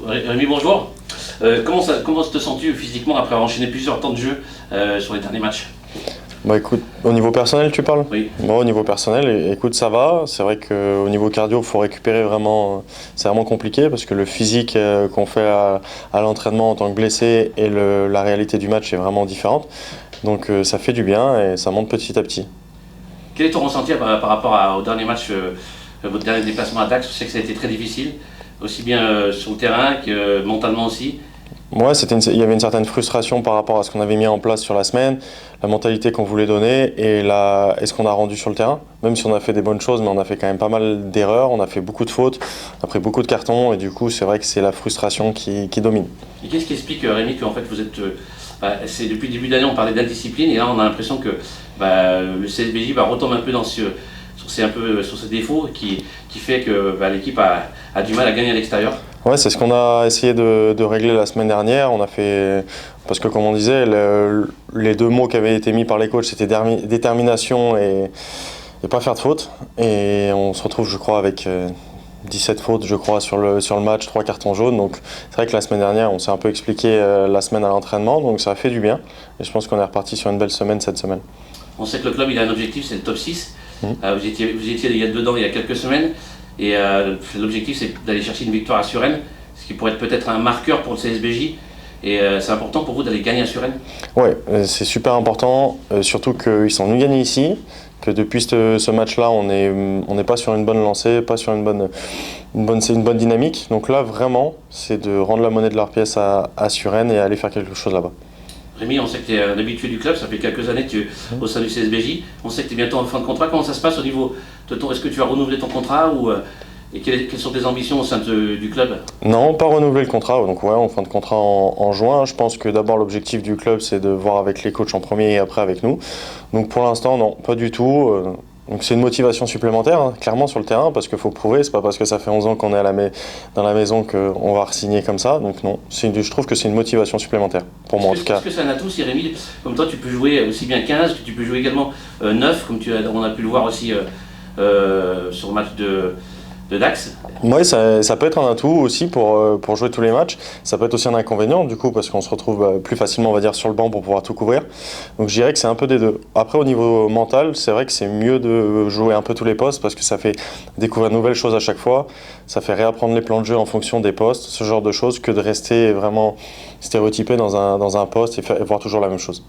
Rémi, bonjour. Comment te sens-tu physiquement après avoir enchaîné plusieurs temps de jeu sur les derniers matchs? Bah écoute, au niveau personnel tu parles? Oui. Moi au niveau personnel, écoute ça va. C'est vrai qu'au niveau cardio, il faut récupérer vraiment, c'est vraiment compliqué parce que le physique qu'on fait à l'entraînement en tant que blessé et la réalité du match est vraiment différente. Donc ça fait du bien et ça monte petit à petit. Quel est ton ressenti par rapport au dernier match, votre dernier déplacement à Dax? Je sais que ça a été très difficile, aussi bien sur le terrain que mentalement aussi. Moi, il y avait une certaine frustration par rapport à ce qu'on avait mis en place sur la semaine, la mentalité qu'on voulait donner et ce qu'on a rendu sur le terrain. Même si on a fait des bonnes choses, mais on a fait quand même pas mal d'erreurs, on a fait beaucoup de fautes, on a pris beaucoup de cartons et du coup, c'est vrai que c'est la frustration qui domine. Et qu'est-ce qui explique, Rémi, qu'en fait vous êtes. C'est depuis le début de l'année, on parlait d'indiscipline, et là on a l'impression que le CSBJ retombe un peu sur ses défauts qui fait que l'équipe a du mal à gagner à l'extérieur. Ouais, c'est ce qu'on a essayé de régler la semaine dernière. Parce que comme on disait, les deux mots qui avaient été mis par les coachs, c'était détermination et pas faire de fautes. Et on se retrouve, je crois, avec 17 fautes, je crois, sur le match, 3 cartons jaunes. Donc c'est vrai que la semaine dernière, on s'est un peu expliqué la semaine à l'entraînement, donc ça a fait du bien. Et je pense qu'on est reparti sur une belle semaine cette semaine. On sait que le club il a un objectif, c'est le top 6. Mmh. Vous étiez dedans il y a quelques semaines. Et l'objectif, c'est d'aller chercher une victoire à Suresnes, ce qui pourrait être peut-être un marqueur pour le CSBJ. Et c'est important pour vous d'aller gagner à Suresnes? Oui, c'est super important, surtout qu'ils sont venus gagner ici, que depuis ce match-là, on n'est pas sur une bonne lancée, pas sur c'est une bonne dynamique. Donc là, vraiment, c'est de rendre la monnaie de leur pièce à Suresnes et aller faire quelque chose là-bas. Rémi, on sait que tu es un habitué du club, ça fait quelques années que tu es au sein du CSBJ. On sait que tu es bientôt en fin de contrat. Comment ça se passe au niveau de est-ce que tu vas renouveler ton contrat et quelles sont tes ambitions au sein du club? Non, pas renouveler le contrat. Donc ouais, en fin de contrat en juin. Je pense que d'abord l'objectif du club, c'est de voir avec les coachs en premier et après avec nous. Donc pour l'instant, non, pas du tout. Donc c'est une motivation supplémentaire, hein, clairement sur le terrain, parce qu'il faut prouver. C'est pas parce que ça fait 11 ans qu'on est dans la maison qu'on va re-signer comme ça. Donc non, je trouve que c'est une motivation supplémentaire, pour moi en tout cas. Est-ce que c'est un atout si Rémi, comme toi, tu peux jouer aussi bien 15, que tu peux jouer également 9, comme on a pu le voir aussi sur le match de Dax? Oui, ça peut être un atout aussi pour jouer tous les matchs. Ça peut être aussi un inconvénient du coup parce qu'on se retrouve plus facilement on va dire sur le banc pour pouvoir tout couvrir. Donc je dirais que c'est un peu des deux. Après au niveau mental, c'est vrai que c'est mieux de jouer un peu tous les postes parce que ça fait découvrir de nouvelles choses à chaque fois. Ça fait réapprendre les plans de jeu en fonction des postes, ce genre de choses que de rester vraiment stéréotypé dans un poste et voir toujours la même chose.